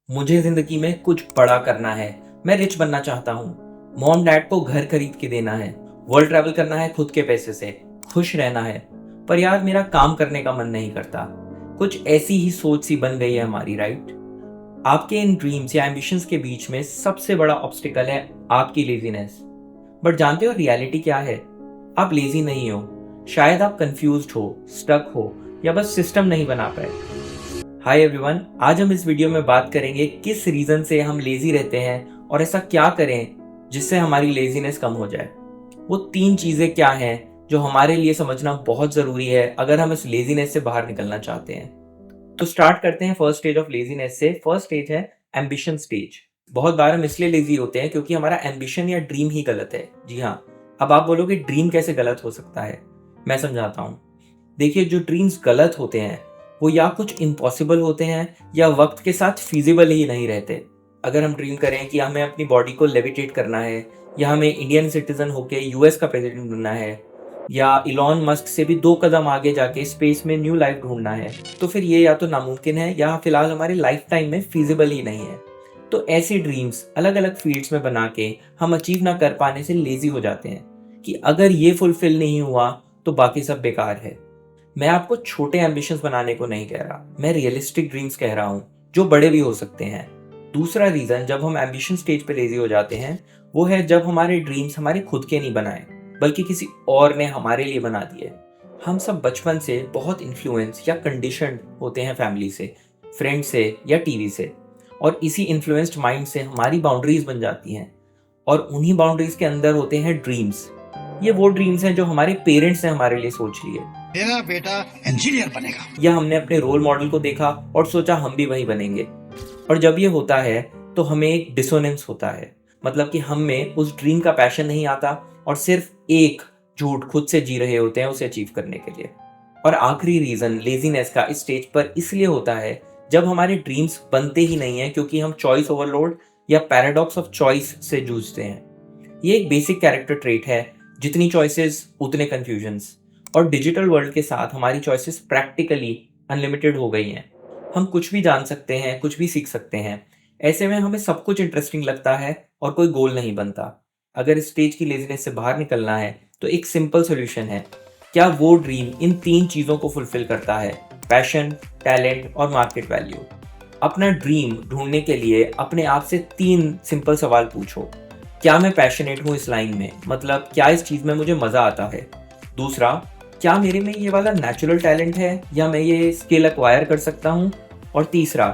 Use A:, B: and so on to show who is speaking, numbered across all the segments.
A: मुझे जिंदगी में कुछ बड़ा करना है। मैं रिच बनना चाहता हूँ। मॉम डैड को घर खरीद के देना है। वर्ल्ड ट्रैवल करना है खुद के पैसे से। खुश रहना है। पर यार मेरा काम करने का मन नहीं करता। कुछ ऐसी ही सोच सी बन गई है हमारी, राइट? आपके इन ड्रीम्स या एम्बिशंस के बीच में सबसे बड़ा ऑब्स्टिकल है आपकी लेजीनेस। बट जानते हो रियलिटी क्या है? आप लेजी नहीं हो। शायद आप कंफ्यूज्ड हो, स्टक हो, या बस सिस्टम नहीं बना पाए। हाय एवरीवन, आज हम इस वीडियो में बात करेंगे किस रीजन से हम लेजी रहते हैं और ऐसा क्या करें जिससे हमारी लेजीनेस कम हो जाए। वो 3 चीजें क्या हैं जो हमारे लिए समझना बहुत जरूरी है अगर हम इस लेजीनेस से बाहर निकलना चाहते हैं। तो स्टार्ट करते हैं फर्स्ट स्टेज ऑफ लेजीनेस से। फर्स्ट स्टेज है एम्बिशन स्टेज। बहुत बार हम इसलिए लेजी होते हैं क्योंकि हमारा एम्बिशन या ड्रीम ही गलत है। जी हाँ। अब आप बोलोगे ड्रीम कैसे गलत हो सकता है? मैं समझाता हूँ। देखिए, जो ड्रीम्स गलत होते हैं वो या कुछ इम्पॉसिबल होते हैं या वक्त के साथ फिजिबल ही नहीं रहते। अगर हम ड्रीम करें कि हमें अपनी बॉडी को लेविटेट करना है, या हमें इंडियन सिटीजन होकर यूएस का प्रेसिडेंट बनना है, या इलॉन मस्क से भी 2 कदम आगे जाके स्पेस में न्यू लाइफ ढूंढना है, तो फिर ये या तो नामुमकिन है या फिलहाल हमारे लाइफ टाइम में फिजिबल ही नहीं है। तो ऐसी ड्रीम्स अलग अलग फील्ड्स में बना के हम अचीव ना कर पाने से लेजी हो जाते हैं कि अगर ये फुलफिल नहीं हुआ तो बाकी सब बेकार है। मैं आपको छोटे एम्बिशंस बनाने को नहीं कह रहा, मैं रियलिस्टिक ड्रीम्स कह रहा हूँ जो बड़े भी हो सकते हैं। दूसरा रीजन जब हम एम्बिशन स्टेज पे लेजी हो जाते हैं वो है जब हमारे ड्रीम्स हमारे खुद के नहीं बनाए बल्कि किसी और ने हमारे लिए बना दिए। हम सब बचपन से बहुत इन्फ्लुएंस या कंडीशनड होते हैं फैमिली से, फ्रेंड से या टीवी से, और इसी इन्फ्लुएंस्ड माइंड से हमारी बाउंड्रीज बन जाती हैं और उन्हीं बाउंड्रीज के अंदर होते हैं ड्रीम्स। ये वो ड्रीम्स हैं जो हमारे पेरेंट्स ने हमारे लिए सोच लिए।
B: मेरा बेटा इंजीनियर बनेगा,
A: या हमने अपने रोल मॉडल को देखा और सोचा हम भी वही बनेंगे। और जब ये होता है तो हमें एक डिसोनेंस होता है, मतलब कि हम में उस ड्रीम का पैशन नहीं आता और सिर्फ एक झूठ खुद से जी रहे होते हैं उसे अचीव करने के लिए। और आखिरी रीजन लेजीनेस का इस स्टेज पर इसलिए होता है जब हमारे ड्रीम्स बनते ही नहीं है क्योंकि हम चॉइस ओवरलोड या पैराडॉक्स ऑफ चॉइस से जूझते हैं। ये एक बेसिक कैरेक्टर ट्रेट है, जितनी चॉइसेस उतने कंफ्यूजन्स। और डिजिटल वर्ल्ड के साथ हमारी चॉइसेस प्रैक्टिकली अनलिमिटेड हो गई हैं। हम कुछ भी जान सकते हैं, कुछ भी सीख सकते हैं। ऐसे में हमें सब कुछ इंटरेस्टिंग लगता है और कोई गोल नहीं बनता। अगर इस स्टेज की लेजीनेस से बाहर निकलना है तो एक सिंपल सोल्यूशन है। क्या वो ड्रीम इन 3 चीज़ों को फुलफिल करता है? पैशन, टैलेंट और मार्केट वैल्यू। अपना ड्रीम ढूंढने के लिए अपने आप से 3 सिंपल सवाल पूछो। क्या मैं पैशनेट हूँ इस लाइन में, मतलब क्या इस चीज़ में मुझे मज़ा आता है? दूसरा, क्या मेरे में ये वाला नेचुरल टैलेंट है या मैं ये स्किल एक्वायर कर सकता हूँ? और तीसरा,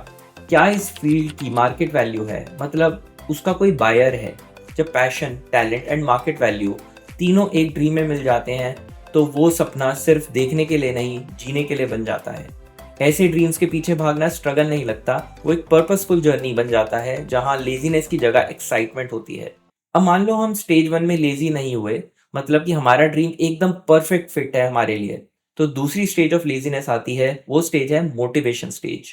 A: क्या इस फील्ड की मार्केट वैल्यू है, मतलब उसका कोई बायर है? जब passion, talent and market value तीनों एक ड्रीम में मिल जाते हैं तो वो सपना सिर्फ देखने के लिए नहीं, जीने के लिए बन जाता है। ऐसे ड्रीम्स के पीछे भागना स्ट्रगल नहीं लगता, वो एक पर्पसफुल जर्नी बन जाता है जहाँ लेजीनेस की जगह एक्साइटमेंट होती है। अब मान लो हम स्टेज 1 में लेजी नहीं हुए, मतलब कि हमारा ड्रीम एकदम परफेक्ट फिट है हमारे लिए। तो दूसरी स्टेज ऑफ लेजीनेस आती है, वो स्टेज है मोटिवेशन स्टेज।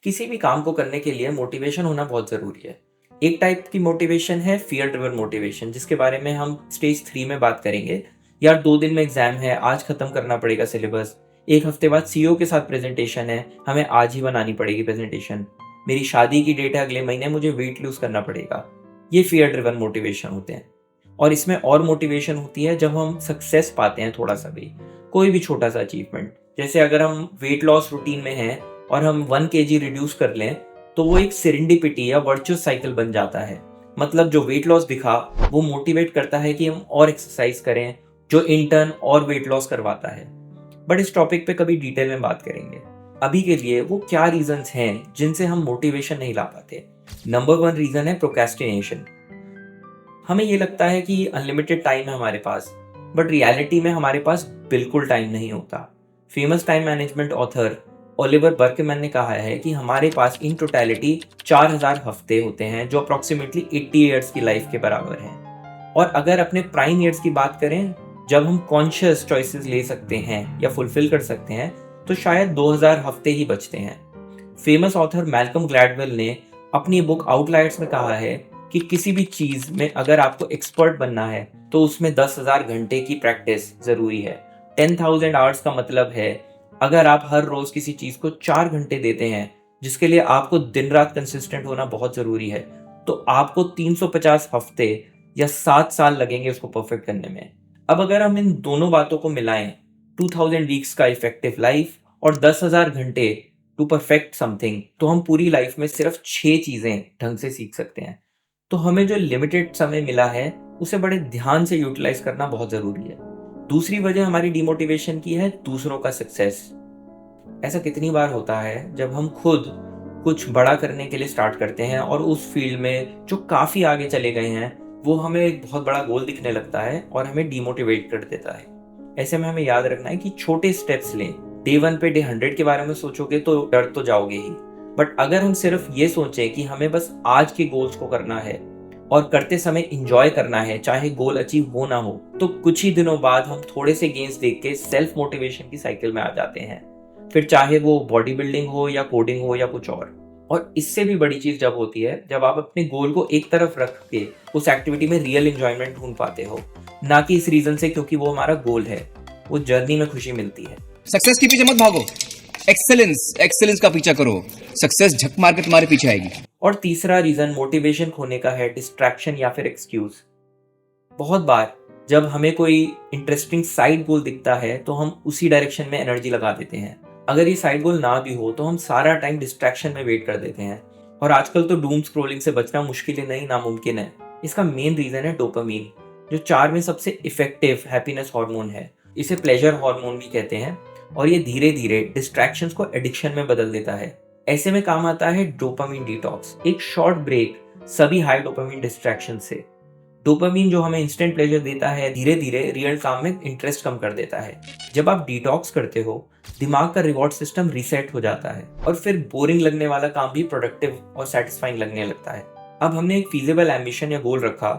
A: किसी भी काम को करने के लिए मोटिवेशन होना बहुत ज़रूरी है। एक टाइप की मोटिवेशन है फियर ड्रिवन मोटिवेशन, जिसके बारे में हम स्टेज 3 में बात करेंगे। यार 2 दिन में एग्जाम है, आज खत्म करना पड़ेगा सिलेबस। 1 हफ्ते बाद सीईओ के साथ प्रेजेंटेशन है, हमें आज ही बनानी पड़ेगी प्रेजेंटेशन। मेरी शादी की डेट है अगले महीने, मुझे वेट लूज करना पड़ेगा। ये फियर ड्रिवन मोटिवेशन होते हैं। और इसमें और मोटिवेशन होती है जब हम सक्सेस पाते हैं, थोड़ा सा भी, कोई भी छोटा सा अचीवमेंट। जैसे अगर हम वेट लॉस रूटीन में हैं और हम 1 kg रिड्यूस कर लें तो वो एक सेरेंडिपिटी या वर्चुअस साइकिल बन जाता है। मतलब जो वेट लॉस दिखा वो मोटिवेट करता है कि हम और एक्सरसाइज करें, जो इंटर्न और वेट लॉस करवाता है। बट इस टॉपिक पे कभी डिटेल में बात करेंगे। अभी के लिए वो क्या रीजंस हैं जिनसे हम मोटिवेशन नहीं ला पाते। नंबर 1 रीजन है प्रोक्रेस्टिनेशन। हमें ये लगता है कि अनलिमिटेड टाइम है हमारे पास, बट रियलिटी में हमारे पास बिल्कुल टाइम नहीं होता। Famous time management author Oliver workman ने कहा है कि हमारे पास इन टोटलिटी 4000 हफ्ते होते हैं, जो अप्रोक्सीमेटली 80 ईयर्स की लाइफ के बराबर हैं। और अगर अपने प्राइम ईयर्स की बात करें, जब हम कॉन्शियस चॉइसेस ले सकते हैं या फुलफिल कर सकते हैं, तो शायद 2000 हफ्ते ही बचते हैं। फेमस ऑथर मैल्कम ग्लैडवेल ने अपनी बुक आउटलायर्स में कहा है कि किसी भी चीज में अगर आपको एक्सपर्ट बनना है तो उसमें 10,000 घंटे की प्रैक्टिस जरूरी है। 10,000 आवर्स का मतलब है अगर आप हर रोज किसी चीज को 4 घंटे देते हैं जिसके लिए आपको दिन रात कंसिस्टेंट होना बहुत ज़रूरी है। तो आपको 350 हफ्ते या 7 साल लगेंगे उसको परफेक्ट करने में। अब अगर हम इन दोनों बातों को मिलाएं, 2000 वीक्स का इफेक्टिव लाइफ और 10,000 घंटे टू परफेक्ट समथिंग, तो हम पूरी लाइफ में सिर्फ 6 चीज़ें ढंग से सीख सकते हैं। तो हमें जो लिमिटेड समय मिला है उसे बड़े ध्यान से यूटिलाइज करना बहुत ज़रूरी है। दूसरी वजह हमारी डिमोटिवेशन की है दूसरों का सक्सेस। ऐसा कितनी बार होता है जब हम खुद कुछ बड़ा करने के लिए स्टार्ट करते हैं और उस फील्ड में जो काफ़ी आगे चले गए हैं वो हमें एक बहुत बड़ा गोल दिखने लगता है और हमें डिमोटिवेट कर देता है। ऐसे में हमें याद रखना है कि छोटे स्टेप्स लें। डे 1 पे डे 100 के बारे में सोचोगे तो डर तो जाओगे ही, बट अगर हम सिर्फ ये सोचें कि हमें बस आज के गोल्स को करना है और करते समय इंजॉय करना है, चाहे गोल अचीव हो ना हो, तो कुछ ही दिनों बाद हम थोड़े से गेन्स देख के सेल्फ मोटिवेशन की साइकिल में आ जाते हैं। फिर चाहे वो बॉडी बिल्डिंग हो या कोडिंग हो या कुछ और इससे भी बड़ी चीज जब होती है जब आप अपने गोल को एक तरफ रख के उस एक्टिविटी में रियल एंजॉयमेंट ढूंढ पाते हो, ना कि इस रीजन से क्योंकि वो हमारा गोल है। वो जर्नी में खुशी मिलती है।
C: सक्सेस के पीछे मत भागो, एक्सेलेंस का पीछा करो। सक्सेस झक मार के तुम्हारे पीछे आएगी।
A: और तीसरा रीजन मोटिवेशन खोने का है डिस्ट्रैक्शन या फिर एक्सक्यूज। बहुत बार जब हमें कोई इंटरेस्टिंग साइड गोल दिखता है तो हम उसी डायरेक्शन में एनर्जी लगा देते हैं। अगर ये साइड गोल ना भी हो तो हम सारा टाइम डिस्ट्रैक्शन में वेट कर देते हैं। और आजकल तो डूम स्क्रोलिंग से बचना मुश्किल ही नहीं, नामुमकिन है। इसका मेन रीजन है डोपामीन, जो 4 में सबसे इफेक्टिव हैप्पीनेस हार्मोन है। इसे प्लेजर हार्मोन भी कहते हैं और ये धीरे धीरे डिस्ट्रैक्शंस को एडिक्शन में बदल देता है। ऐसे में काम आता है डोपामीन डिटॉक्स, एक शॉर्ट ब्रेक सभी हाई डोपामीन डिस्ट्रैक्शन से। डोपामीन जो हमें इंस्टेंट प्लेजर देता है, धीरे धीरे रियल काम में इंटरेस्ट कम कर देता है। जब आप डिटॉक्स करते हो, दिमाग का रिवॉर्ड सिस्टम रीसेट हो जाता है और फिर बोरिंग लगने वाला काम भी प्रोडक्टिव और सेटिस्फाइंग लगने लगता है। अब हमने एक फीजिबल एम्बिशन या गोल रखा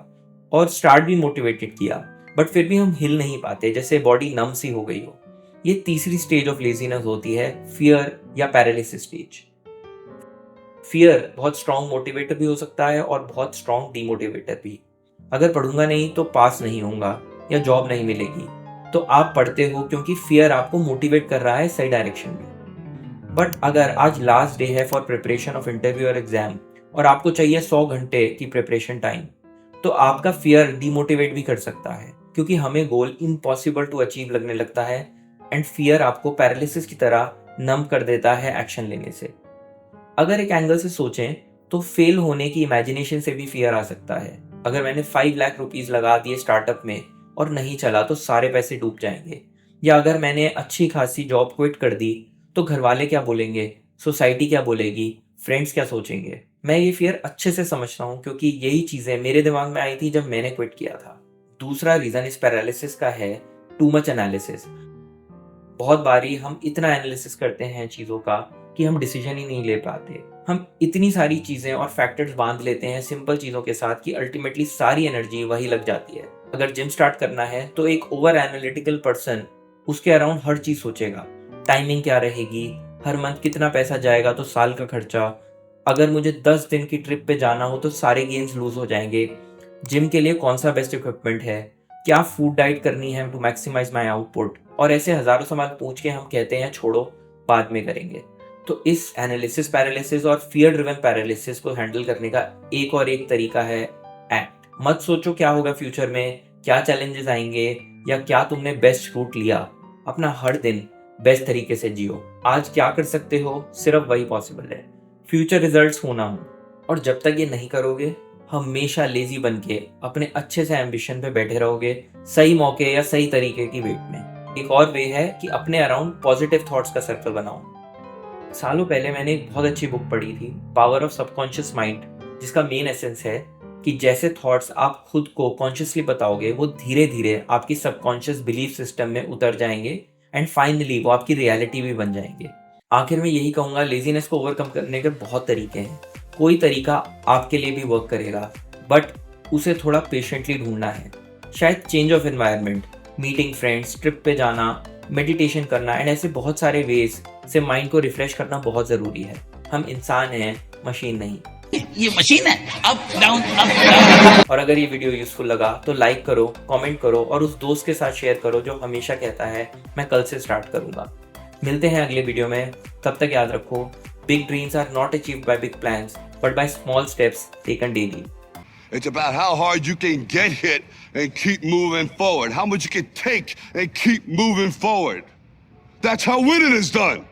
A: और स्टार्ट भी मोटिवेटेड किया, बट फिर भी हम हिल नहीं पाते, जैसे बॉडी नम सी हो गई हो। ये तीसरी स्टेज ऑफ लेजीनेस होती है, फियर या पैरालिसिस स्टेज। फियर बहुत स्ट्रॉन्ग मोटिवेटर भी हो सकता है और बहुत स्ट्रॉन्ग डीमोटिवेटर भी। अगर पढ़ूंगा नहीं तो पास नहीं होऊंगा या जॉब नहीं मिलेगी, तो आप पढ़ते हो क्योंकि फियर आपको मोटिवेट कर रहा है सही डायरेक्शन में। बट अगर आज लास्ट डे है फॉर प्रिपरेशन ऑफ इंटरव्यू और एग्जाम और आपको चाहिए 100 घंटे की प्रिपरेशन टाइम, तो आपका फियर डीमोटिवेट भी कर सकता है, क्योंकि हमें गोल इम्पॉसिबल टू अचीव लगने लगता है एंड फियर आपको पैरालिसिस की तरह नम कर देता है एक्शन लेने से। अगर एक एंगल से सोचें तो फेल होने की इमेजिनेशन से भी फियर आ सकता है। अगर मैंने 5 लाख रुपीस लगा दिए स्टार्टअप में और नहीं चला तो सारे पैसे डूब जाएंगे। या अगर मैंने अच्छी खासी जॉब क्विट कर दी तो घर वाले क्या बोलेंगे, सोसाइटी क्या बोलेगी, फ्रेंड्स क्या सोचेंगे। मैं ये फियर अच्छे से समझता हूँ क्योंकि यही चीज़ें मेरे दिमाग में आई थी जब मैंने क्विट किया था। दूसरा रीज़न इस पैरालिसिस का है टू मच एनालिसिस। बहुत बारी हम इतना एनालिसिस करते हैं चीज़ों का कि हम डिसीजन ही नहीं ले पाते। हम इतनी सारी चीज़ें और फैक्टर्स बांध लेते हैं सिंपल चीज़ों के साथ कि अल्टीमेटली सारी एनर्जी वही लग जाती है। अगर जिम स्टार्ट करना है तो एक ओवर एनालिटिकल पर्सन उसके अराउंड हर चीज़ सोचेगा। टाइमिंग क्या रहेगी, हर मंथ कितना पैसा जाएगा, तो साल का खर्चा, अगर मुझे 10 दिन की ट्रिप पे जाना हो तो सारे गेन्स लूज हो जाएंगे, जिम के लिए कौन सा बेस्ट इक्विपमेंट है, क्या फूड डाइट करनी है टू मैक्सिमाइज माई आउटपुट, और ऐसे हज़ारों सवाल पूछ के हम कहते हैं छोड़ो बाद में करेंगे। तो इस एनालिसिस पैरालिसिस और फियर ड्रिवन पैरालिसिस को हैंडल करने का एक तरीका है एक्ट। मत सोचो क्या होगा फ्यूचर में, क्या चैलेंजेस आएंगे या क्या तुमने बेस्ट रूट लिया। अपना हर दिन बेस्ट तरीके से जियो। आज क्या कर सकते हो सिर्फ वही पॉसिबल है। फ्यूचर रिजल्ट्स होना हो, और जब तक ये नहीं करोगे हमेशा लेजी बन के अपने अच्छे से एम्बिशन पे बैठे रहोगे, सही मौके या सही तरीके की वेट में। एक और वे है कि अपने अराउंड पॉजिटिव थॉट्स का सर्कल बनाओ। सालों पहले मैंने एक बहुत अच्छी बुक पढ़ी थी, पावर ऑफ सबकॉन्शियस माइंड, जिसका मेन एसेंस है कि जैसे थॉट्स आप खुद को कॉन्शियसली बताओगे वो धीरे धीरे आपकी सबकॉन्शियस बिलीफ सिस्टम में उतर जाएंगे एंड फाइनली वो आपकी रियलिटी भी बन जाएंगे। आखिर में यही कहूँगा, लेजीनेस को ओवरकम करने के बहुत तरीके हैं। कोई तरीका आपके लिए भी वर्क करेगा, बट उसे थोड़ा पेशेंटली ढूंढना है। शायद change of environment, meeting friends, trip पे जाना, मेडिटेशन करना एंड ऐसे बहुत सारे वेज से माइंड को रिफ्रेश करना बहुत ज़रूरी है। हम इंसान हैं, मशीन नहीं।
B: ये मशीन है, अप डाउन अप डाउन।
A: और अगर ये वीडियो यूजफुल लगा तो लाइक करो, कमेंट करो और उस दोस्त के साथ शेयर करो जो हमेशा कहता है मैं कल से स्टार्ट करूंगा। मिलते हैं अगले वीडियो में, तब तक याद रखो Big dreams are not achieved by big plans, but by small steps taken daily.
D: It's about how hard you can get hit and keep moving forward. How much you can take and keep moving forward. That's how winning is done.